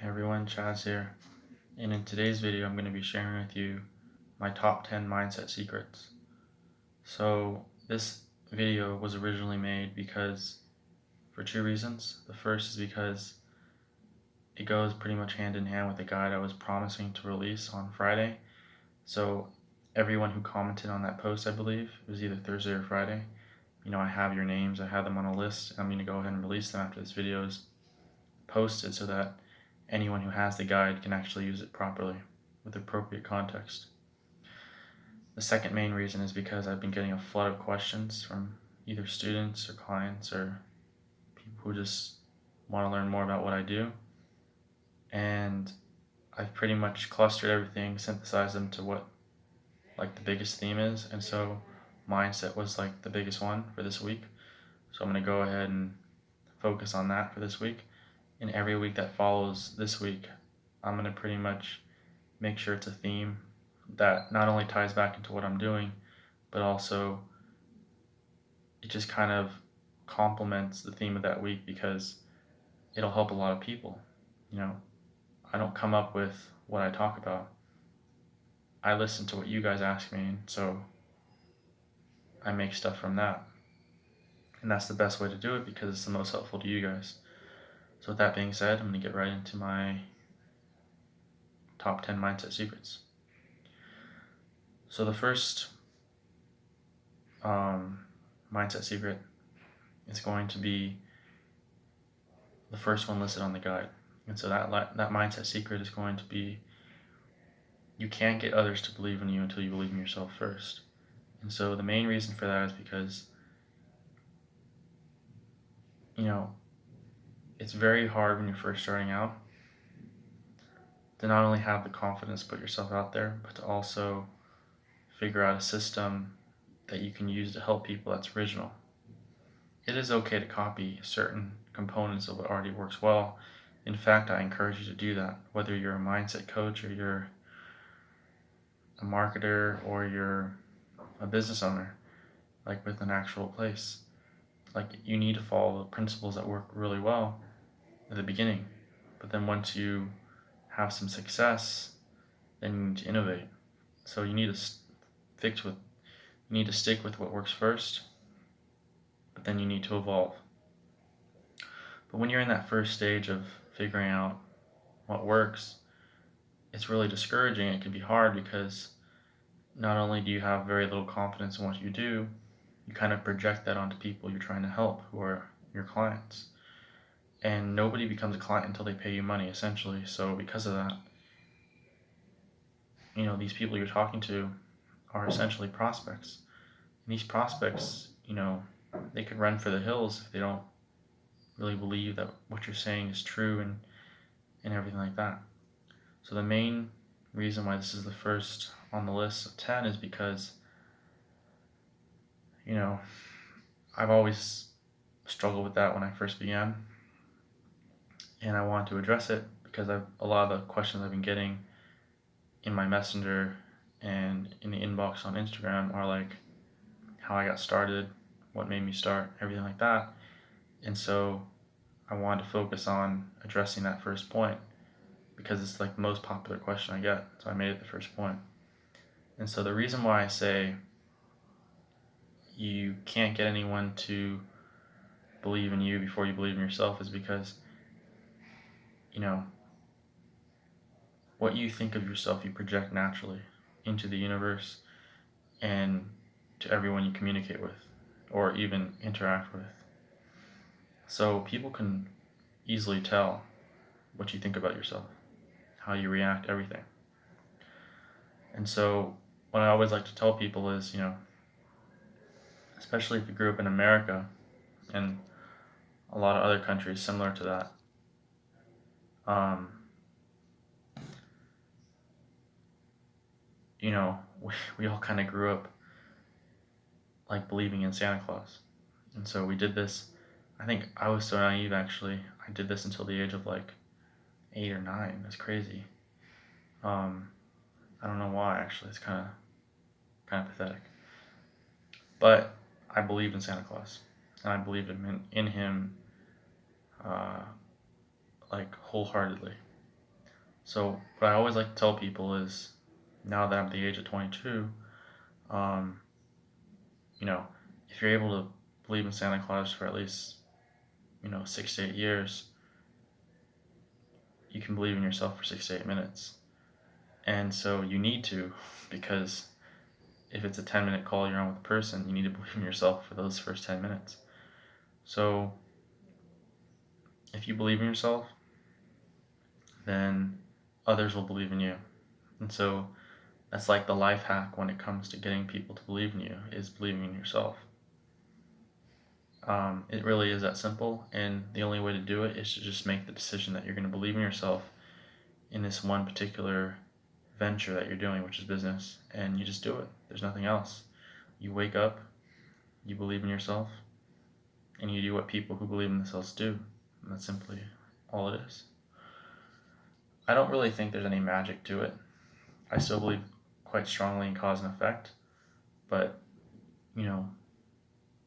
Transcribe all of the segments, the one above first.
Hey everyone, Chaz here, and in today's video I'm going to be sharing with you my top 10 mindset secrets. So this video was originally made for two reasons. The first is because it goes pretty much hand in hand with the guide I was promising to release on Friday. So everyone who commented on that post, I believe, it was either Thursday or Friday, I have your names, I have them on a list, and I'm going to go ahead and release them after this video is posted so that anyone who has the guide can actually use it properly with appropriate context. The second main reason is because I've been getting a flood of questions from either students or clients or people who just want to learn more about what I do. And I've pretty much clustered everything, synthesized them to what the biggest theme is. And so mindset was the biggest one for this week. So I'm going to go ahead and focus on that for this week. And every week that follows this week, I'm going to pretty much make sure it's a theme that not only ties back into what I'm doing, but also it just kind of complements the theme of that week because it'll help a lot of people. I don't come up with what I talk about. I listen to what you guys ask me, and so I make stuff from that. And that's the best way to do it because it's the most helpful to you guys. So with that being said, I'm going to get right into my top 10 mindset secrets. So the first mindset secret is going to be the first one listed on the guide. And so that mindset secret is going to be you can't get others to believe in you until you believe in yourself first. And so the main reason for that is because, it's very hard when you're first starting out to not only have the confidence to put yourself out there, but to also figure out a system that you can use to help people that's original. It is okay to copy certain components of what already works well. In fact, I encourage you to do that, whether you're a mindset coach or you're a marketer or you're a business owner, with an actual place. You need to follow the principles that work really well at the beginning, but then once you have some success, then you need to innovate. So you need to stick with what works first, but then you need to evolve. But when you're in that first stage of figuring out what works, it's really discouraging. It can be hard because not only do you have very little confidence in what you do, you kind of project that onto people you're trying to help, who are your clients. And nobody becomes a client until they pay you money, essentially. So because of that, these people you're talking to are essentially prospects. And these prospects, they could run for the hills if they don't really believe that what you're saying is true and everything like that. So the main reason why this is the first on the list of 10 is because, I've always struggled with that when I first began. And I want to address it because a lot of the questions I've been getting in my messenger and in the inbox on Instagram are how I got started, what made me start, everything like that. And so I wanted to focus on addressing that first point because it's the most popular question I get. So I made it the first point. And so the reason why I say you can't get anyone to believe in you before you believe in yourself is because, what you think of yourself, you project naturally into the universe and to everyone you communicate with or even interact with. So people can easily tell what you think about yourself, how you react, everything. And so what I always like to tell people is, especially if you grew up in America and a lot of other countries similar to that, we all kind of grew up believing in Santa Claus. And so we did this. I think I was so naive, actually. I did this until the age of 8 or 9. That's crazy. I don't know why, actually. It's kind of pathetic. But I believed in Santa Claus, and I believed in him wholeheartedly. So what I always like to tell people is, now that I'm at the age of 22, um, you know, if you're able to believe in Santa Claus for at least 6 to 8 years, you can believe in yourself for 6 to 8 minutes. And so you need to, because if it's a 10-minute call you're on with a person, you need to believe in yourself for those first 10 minutes. So if you believe in yourself, then others will believe in you. And so that's like the life hack when it comes to getting people to believe in you, is believing in yourself. It really is that simple, and the only way to do it is to just make the decision that you're going to believe in yourself in this one particular venture that you're doing, which is business, and you just do it. There's nothing else. You wake up, you believe in yourself, and you do what people who believe in themselves do. And that's simply all it is. I don't really think there's any magic to it. I still believe quite strongly in cause and effect, but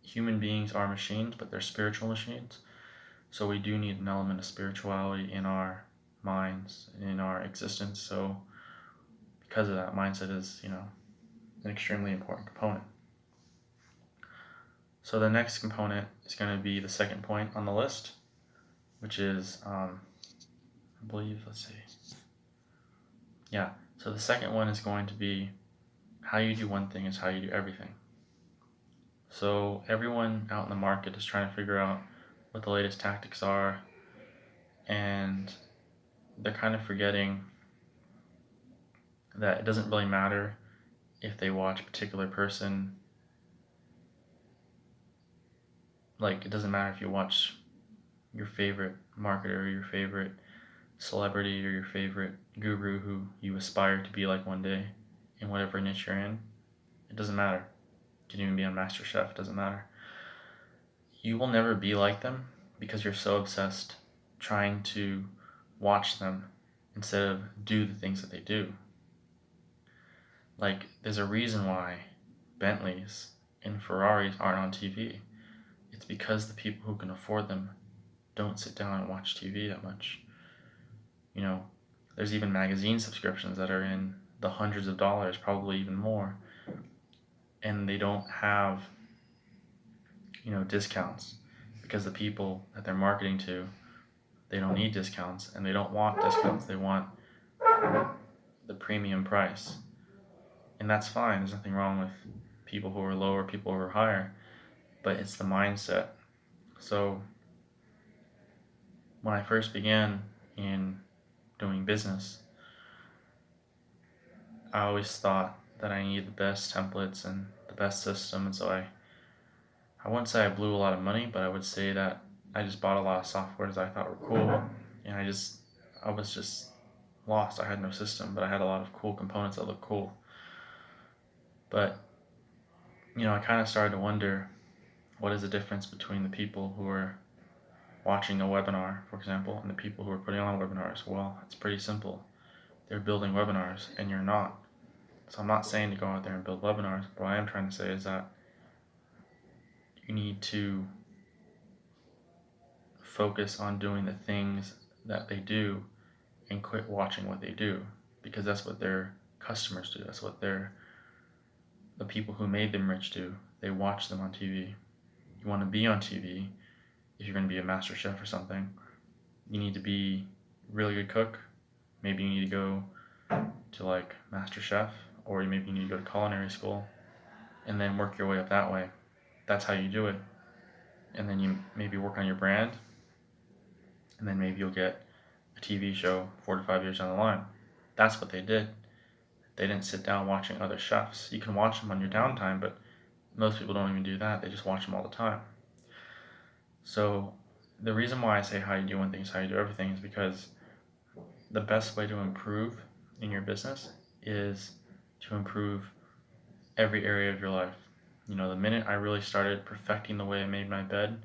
human beings are machines, but they're spiritual machines. So we do need an element of spirituality in our minds, in our existence. So because of that, mindset is, an extremely important component. So the next component is going to be the second point on the list, which is, I believe, so the second one is going to be, how you do one thing is how you do everything. So everyone out in the market is trying to figure out what the latest tactics are, and they're kind of forgetting that it doesn't really matter if they watch a particular person. Like, it doesn't matter if you watch your favorite marketer or your favorite celebrity or your favorite guru who you aspire to be like one day in whatever niche you're in. It doesn't matter. You can even be on MasterChef. It doesn't matter. You will never be like them because you're so obsessed trying to watch them instead of do the things that they do. Like, there's a reason why Bentleys and Ferraris aren't on TV. It's because the people who can afford them don't sit down and watch TV that much. There's even magazine subscriptions that are in the hundreds of dollars, probably even more, and they don't have, discounts, because the people that they're marketing to, they don't need discounts, and they don't want discounts. They want the premium price. And that's fine. There's nothing wrong with people who are lower, people who are higher, but it's the mindset. So when I first began in doing business, I always thought that I needed the best templates and the best system, and so I wouldn't say I blew a lot of money, but I would say that I just bought a lot of softwares I thought were cool, and I was just lost. I had no system, but I had a lot of cool components that looked cool. But I kind of started to wonder, what is the difference between the people who are watching a webinar, for example, and the people who are putting on webinars? Well, it's pretty simple. They're building webinars, and you're not. So I'm not saying to go out there and build webinars, but what I am trying to say is that you need to focus on doing the things that they do and quit watching what they do, because that's what their customers do. That's what the people who made them rich do. They watch them on TV. You want to be on TV. If you're going to be a master chef or something, you need to be a really good cook. Maybe you need to go to like Master Chef, or maybe you need to go to culinary school and then work your way up that way. That's how you do it. And then you maybe work on your brand, and then maybe you'll get a TV show 4 to 5 years down the line. That's what they did. They didn't sit down watching other chefs. You can watch them on your downtime, but most people don't even do that. They just watch them all the time. So the reason why I say how you do one thing is how you do everything is because the best way to improve in your business is to improve every area of your life. The minute I really started perfecting the way I made my bed,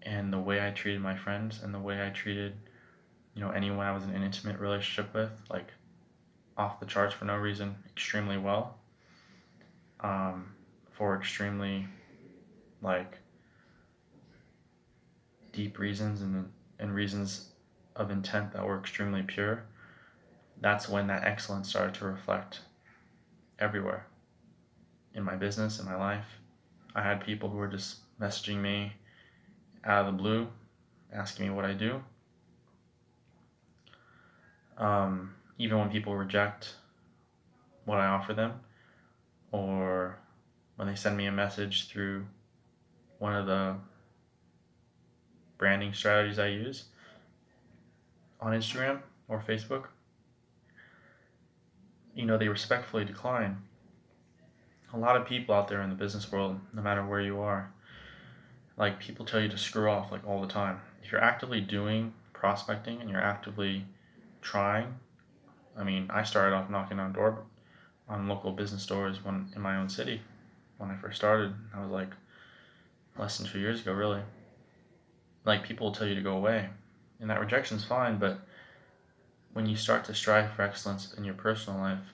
and the way I treated my friends, and the way I treated, anyone I was in an intimate relationship with, like off the charts for no reason, extremely well, for extremely like deep reasons and reasons of intent that were extremely pure. that's when that excellence started to reflect everywhere in my business, in my life. I had people who were just messaging me out of the blue, asking me what I do. Even when people reject what I offer them, or when they send me a message through one of the branding strategies I use on Instagram or Facebook, they respectfully decline. A lot of people out there in the business world, no matter where you are, like, people tell you to screw off like all the time. If you're actively doing prospecting and you're actively trying, I started off knocking on local business doors in my own city when I first started. I was like less than 2 years ago, really. Like, people will tell you to go away, and that rejection's fine, but when you start to strive for excellence in your personal life,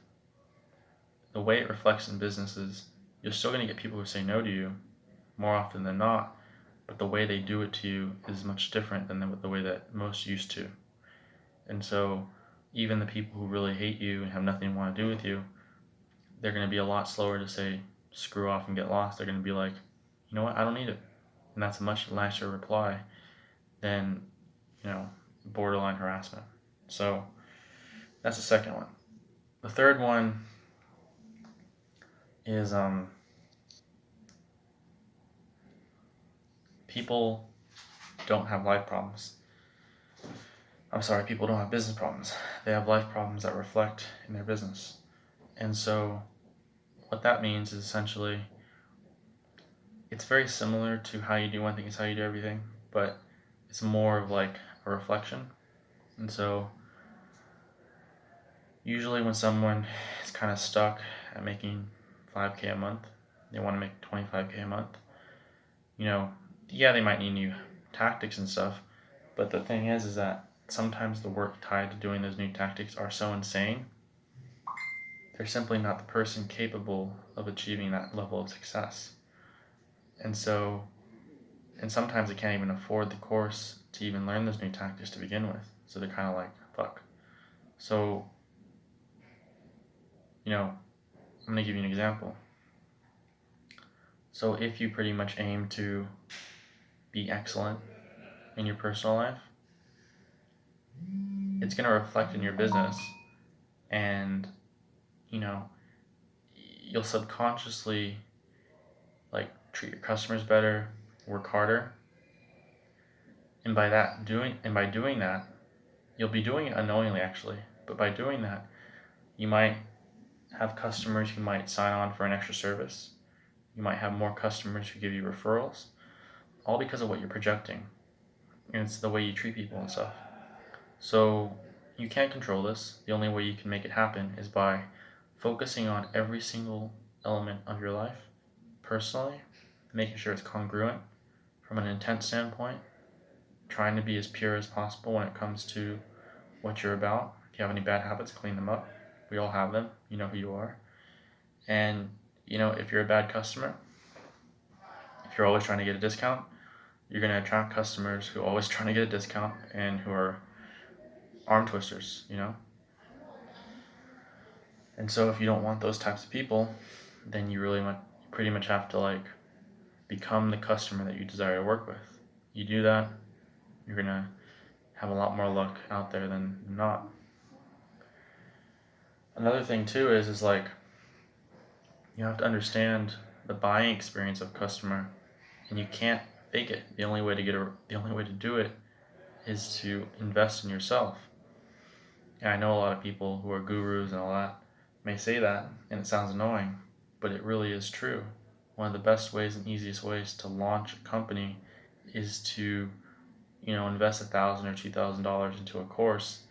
the way it reflects in business is you're still going to get people who say no to you more often than not, but the way they do it to you is much different than the way that most used to. And so even the people who really hate you and have nothing to want to do with you, they're going to be a lot slower to say screw off and get lost. They're going to be like, you know what, I don't need it. And that's a much nicer reply than, borderline harassment. So that's the second one. The third one is people don't have life problems. People don't have business problems. They have life problems that reflect in their business. And so what that means is essentially it's very similar to how you do one thing is how you do everything, but it's more of like a reflection. And so usually when someone is kind of stuck at making $5K a month, they want to make $25K a month, they might need new tactics and stuff, but the thing is that sometimes the work tied to doing those new tactics are so insane, they're simply not the person capable of achieving that level of success. And sometimes they can't even afford the course to even learn those new tactics to begin with. So they're kind of like, fuck. So, I'm going to give you an example. So if you pretty much aim to be excellent in your personal life, it's going to reflect in your business, and you'll subconsciously treat your customers better, work harder, and by doing that, you'll be doing it unknowingly actually, but by doing that, you might have customers who might sign on for an extra service. You might have more customers who give you referrals, all because of what you're projecting, and it's the way you treat people and stuff. So you can't control this. The only way you can make it happen is by focusing on every single element of your life personally, making sure it's congruent from an intent standpoint, trying to be as pure as possible when it comes to what you're about. If you have any bad habits, clean them up. We all have them. You know who you are. And if you're a bad customer, if you're always trying to get a discount, you're going to attract customers who are always trying to get a discount and who are arm twisters, And so if you don't want those types of people, then you pretty much have to become the customer that you desire to work with. You do that, you're going to have a lot more luck out there than not. Another thing too is you have to understand the buying experience of customer, and you can't fake it. The only way to do it is to invest in yourself. And I know a lot of people who are gurus and all that may say that, and it sounds annoying, but it really is true. One of the best ways and easiest ways to launch a company is to, invest $1,000 or $2,000 into a course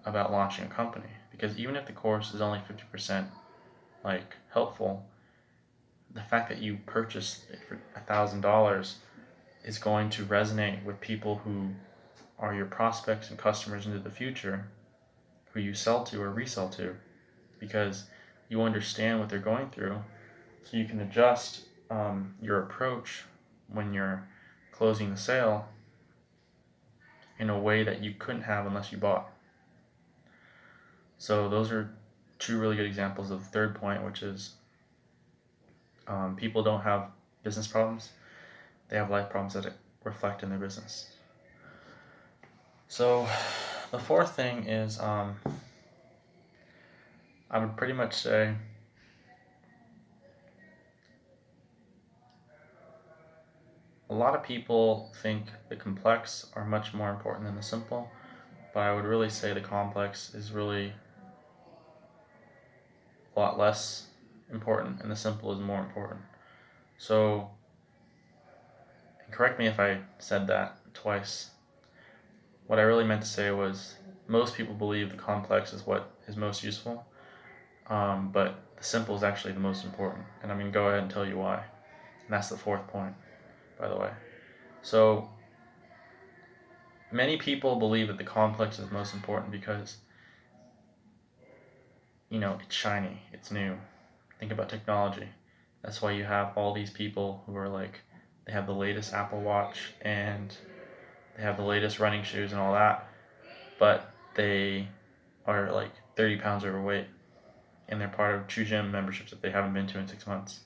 about launching a company. Because even if the course is only 50% helpful, the fact that you purchased it for $1,000 is going to resonate with people who are your prospects and customers into the future, who you sell to or resell to, because you understand what they're going through, so you can adjust your approach when you're closing the sale in a way that you couldn't have unless you bought. So those are two really good examples of the third point, which is people don't have business problems, they have life problems that reflect in their business. So the fourth thing is I would pretty much say a lot of people think the complex are much more important than the simple, but I would really say the complex is really a lot less important and the simple is more important. So, correct me if I said that twice. What I really meant to say was most people believe the complex is what is most useful, but the simple is actually the most important. And I'm going to go ahead and tell you why. And that's the fourth point, by the way. So, many people believe that the complex is most important because, it's shiny, it's new. Think about technology. That's why you have all these people who are like, they have the latest Apple Watch and they have the latest running shoes and all that, but they are like 30 pounds overweight and they're part of two gym memberships that they haven't been to in 6 months.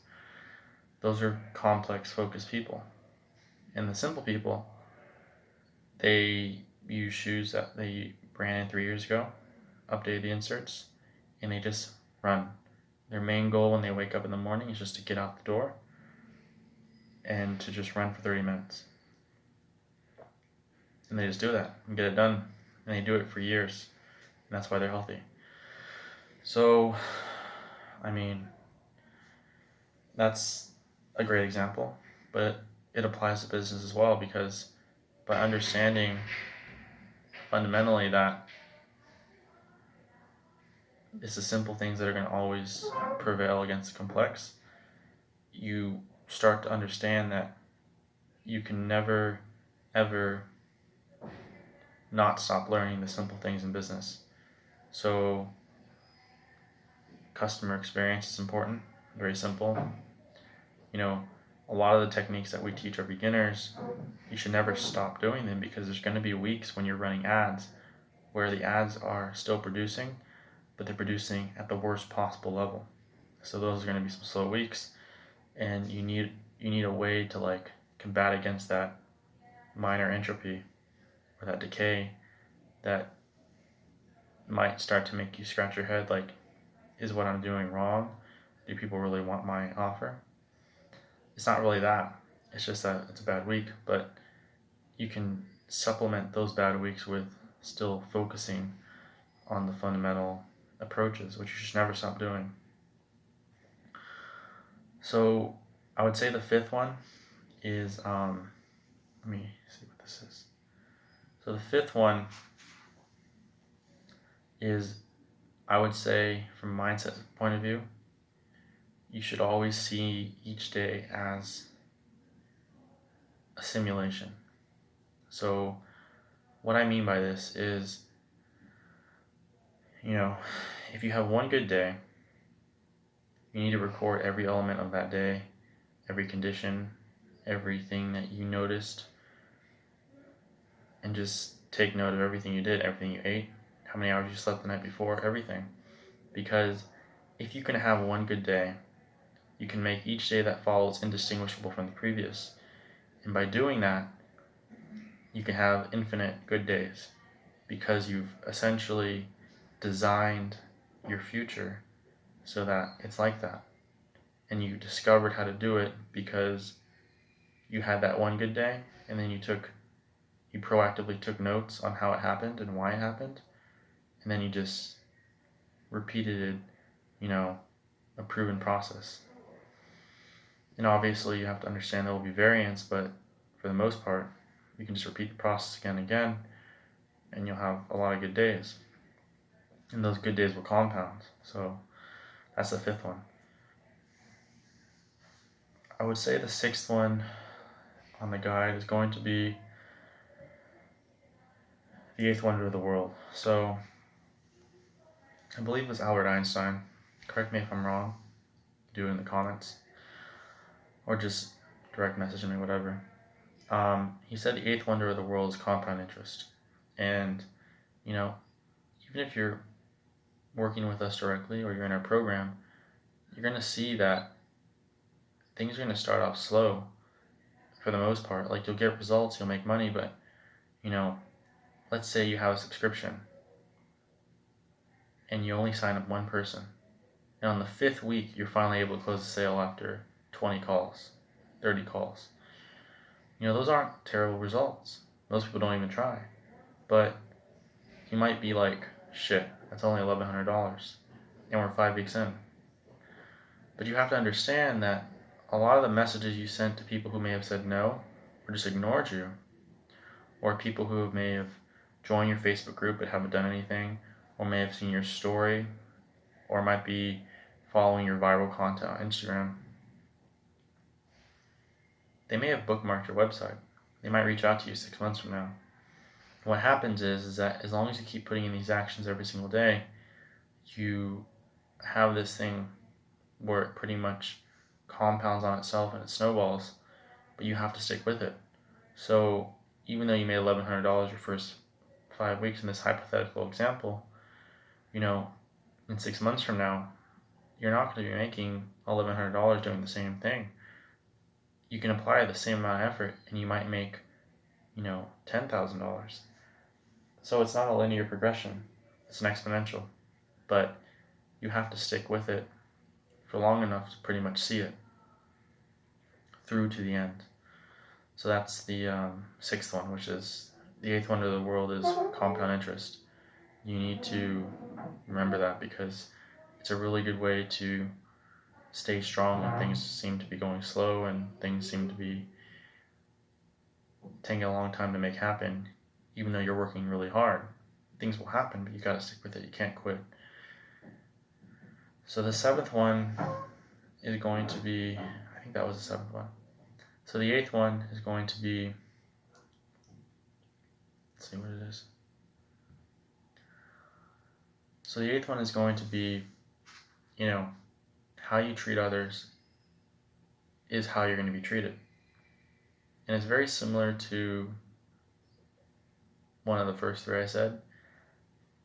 Those are complex, focused people. And the simple people, they use shoes that they branded 3 years ago, updated the inserts, and they just run. Their main goal when they wake up in the morning is just to get out the door and to just run for 30 minutes. And they just do that and get it done. And they do it for years. And that's why they're healthy. So, that's a great example, but it applies to business as well, because by understanding fundamentally that it's the simple things that are going to always prevail against the complex, you start to understand that you can never, ever not stop learning the simple things in business. So, customer experience is important, very simple. A lot of the techniques that we teach our beginners, you should never stop doing them, because there's going to be weeks when you're running ads where the ads are still producing, but they're producing at the worst possible level. So those are going to be some slow weeks, and you need a way to like combat against that minor entropy or that decay that might start to make you scratch your head, like, is what I'm doing wrong? Do people really want my offer? It's not really that. It's just that it's a bad week, but you can supplement those bad weeks with still focusing on the fundamental approaches, which you should never stop doing. So I would say the fifth one is, let me see what this is. So the fifth one is, I would say, from a mindset point of view, you should always see each day as a simulation. So what I mean by this is, if you have one good day, you need to record every element of that day, every condition, everything that you noticed, and just take note of everything you did, everything you ate, how many hours you slept the night before, everything. Because if you can have one good day, you can make each day that follows indistinguishable from the previous. And by doing that, you can have infinite good days, because you've essentially designed your future so that it's like that. And you discovered how to do it because you had that one good day, and then you proactively took notes on how it happened and why it happened, and then you just repeated it, a proven process. And obviously you have to understand there will be variance, but for the most part, you can just repeat the process again and again, and you'll have a lot of good days. And those good days will compound. So that's the fifth one. I would say the sixth one on the guide is going to be the eighth wonder of the world. So I believe it was Albert Einstein. Correct me if I'm wrong. Do it in the comments, or just direct message me, whatever. He said the eighth wonder of the world is compound interest. And, even if you're working with us directly or you're in our program, you're going to see that things are going to start off slow for the most part. Like, you'll get results, you'll make money, but, let's say you have a subscription and you only sign up one person. And on the 5th week, you're finally able to close the sale after 20 calls, 30 calls. Those aren't terrible results. Most people don't even try. But you might be like, shit, that's only $1,100. And we're 5 weeks in. But you have to understand that a lot of the messages you sent to people who may have said no or just ignored you, or people who may have joined your Facebook group but haven't done anything, or may have seen your story, or might be following your viral content on Instagram, they may have bookmarked your website. They might reach out to you 6 months from now. What happens is that as long as you keep putting in these actions every single day, you have this thing where it pretty much compounds on itself and it snowballs, but you have to stick with it. So even though you made $1,100 your first 5 weeks in this hypothetical example, in 6 months from now, you're not going to be making $1,100 doing the same thing. You can apply the same amount of effort and you might make, $10,000. So it's not a linear progression, it's an exponential, but you have to stick with it for long enough to pretty much see it through to the end. So that's the 6th one, which is the 8th wonder of the world is compound interest. You need to remember that because it's a really good way to stay strong when things seem to be going slow and things seem to be taking a long time to make happen. Even though you're working really hard, things will happen, but you got to stick with it. You can't quit. So the 7th one is going to be, I think that was the 7th one. So the 8th one is going to be, let's see what it is. So the 8th one is going to be, how you treat others is how you're going to be treated. And it's very similar to one of the first 3 I said,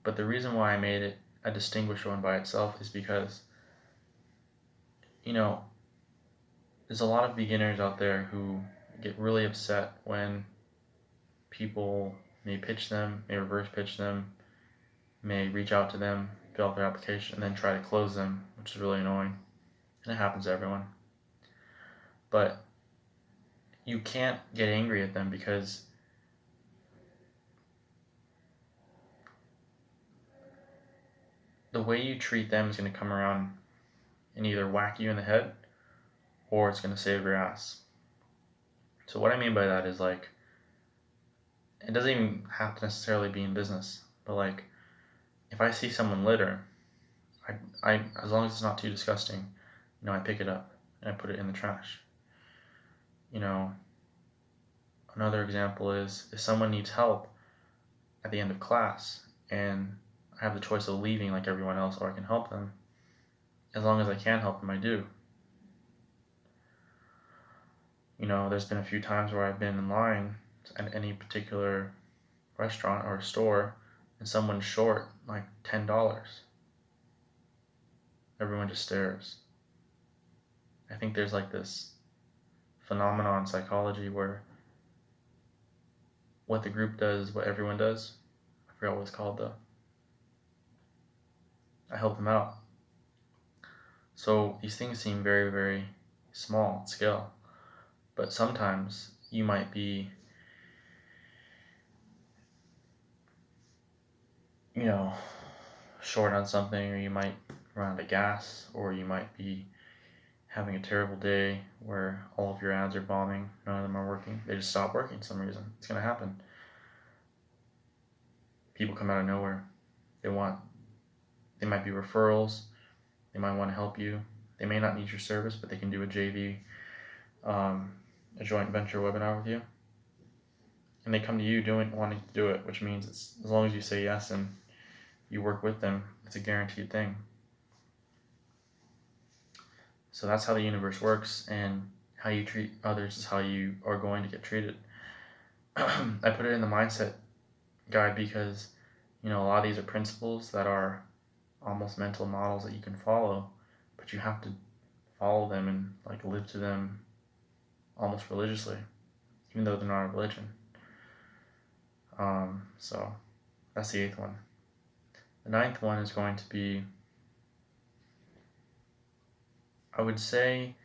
but the reason why I made it a distinguished one by itself is because, there's a lot of beginners out there who get really upset when people may pitch them, may reverse pitch them, may reach out to them, fill out their application, and then try to close them, which is really annoying. And it happens to everyone. But you can't get angry at them because the way you treat them is going to come around and either whack you in the head or it's going to save your ass. So what I mean by that is, like, it doesn't even have to necessarily be in business, but like, if I see someone litter, I as long as it's not too disgusting, I pick it up and I put it in the trash. Another example is if someone needs help at the end of class and I have the choice of leaving like everyone else or I can help them, as long as I can help them, I do. There's been a few times where I've been in line at any particular restaurant or store and someone's short like $10. Everyone just stares. I think there's like this phenomenon in psychology where what the group does is what everyone does. I forgot what it's called though. I help them out. So these things seem very, very small in scale, but sometimes you might be, short on something, or you might run out of gas, or you might be having a terrible day where all of your ads are bombing, none of them are working. They just stop working for some reason. It's going to happen. People come out of nowhere. They might be referrals. They might want to help you. They may not need your service, but they can do a JV, a joint venture webinar with you. And they come to you wanting to do it, which means as long as you say yes and you work with them, it's a guaranteed thing. So that's how the universe works, and how you treat others is how you are going to get treated. I put it in the mindset guide because, a lot of these are principles that are almost mental models that you can follow, but you have to follow them and like live to them almost religiously, even though they're not a religion. So that's the 8th one. The 9th one is going to be, I would say,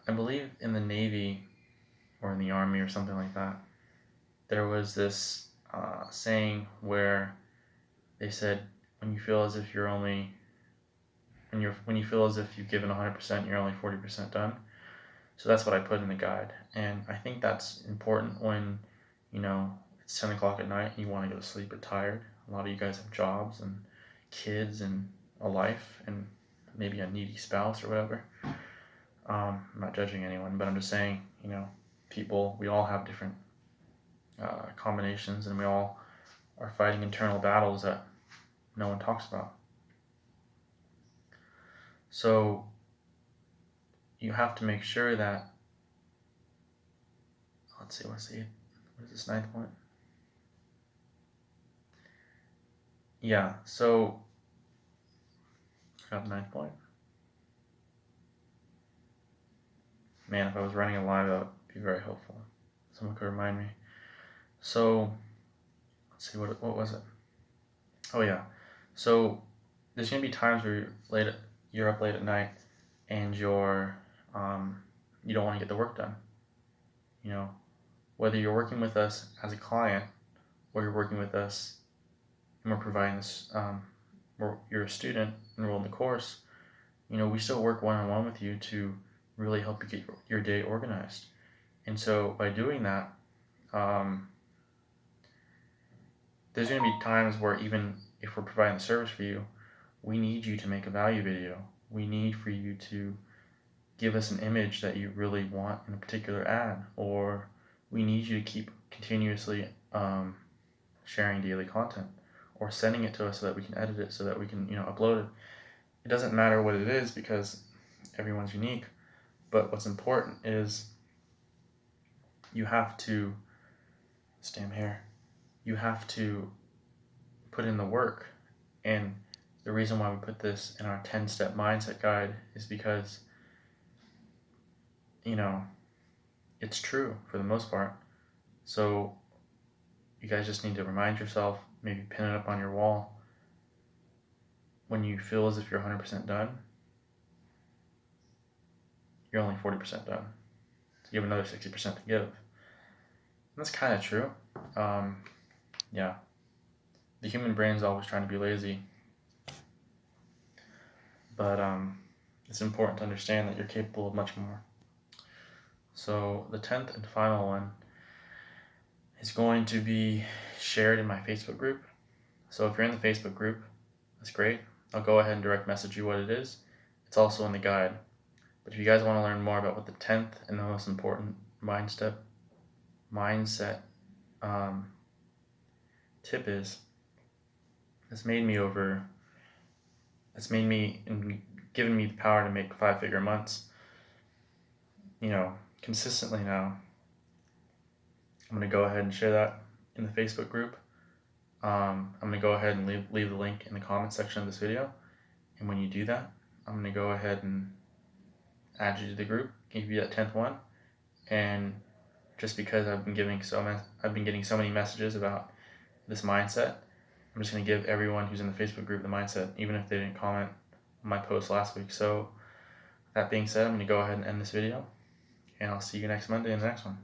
I believe in the Navy or in the Army or something like that, there was this saying where they said, when you feel as if you're only, when you feel as if you've given 100%, you're only 40% done. So that's what I put in the guide. And I think that's important when, it's 10 o'clock at night and you want to go to sleep but tired. A lot of you guys have jobs and kids and a life and maybe a needy spouse or whatever. I'm not judging anyone, but I'm just saying, people, we all have different combinations, and we all are fighting internal battles that no one talks about. So you have to make sure that, let's see, what is this 9th point? Yeah, so I got the 9th point. Man, if I was running a live, that would be very helpful. Someone could remind me. So let's see, what was it? Oh yeah. So there's gonna be times where you're up late at night and you don't want to get the work done. Whether you're working with us as a client or you're working with us and we're providing this, you're a student enrolled in the course, we still work one-on-one with you to really help you get your day organized. And so by doing that, there's going to be times where even if we're providing the service for you, we need you to make a value video. We need for you to give us an image that you really want in a particular ad, or we need you to keep continuously sharing daily content or sending it to us so that we can edit it, so that we can upload it. It doesn't matter what it is because everyone's unique, but what's important is you have to you have to put in the work. And the reason why we put this in our 10-step mindset guide is because it's true for the most part. So you guys just need to remind yourself, maybe pin it up on your wall. When you feel as if you're 100% done, you're only 40% done. So you have another 60% to give. And that's kind of true. Yeah. The human brain is always trying to be lazy. But it's important to understand that you're capable of much more. So the 10th and final one is going to be shared in my Facebook group. So if you're in the Facebook group, that's great. I'll go ahead and direct message you what it is. It's also in the guide. But if you guys want to learn more about what the 10th and the most important mindset tip is, it's made me and given me the power to make 5-figure months, consistently now. I'm going to go ahead and share that in the Facebook group. I'm going to go ahead and leave the link in the comment section of this video. And when you do that, I'm going to go ahead and add you to the group, give you that 10th one. And just because I've been getting so many messages about this mindset, I'm just going to give everyone who's in the Facebook group the mindset, even if they didn't comment on my post last week. So that being said, I'm going to go ahead and end this video, and I'll see you next Monday in the next one.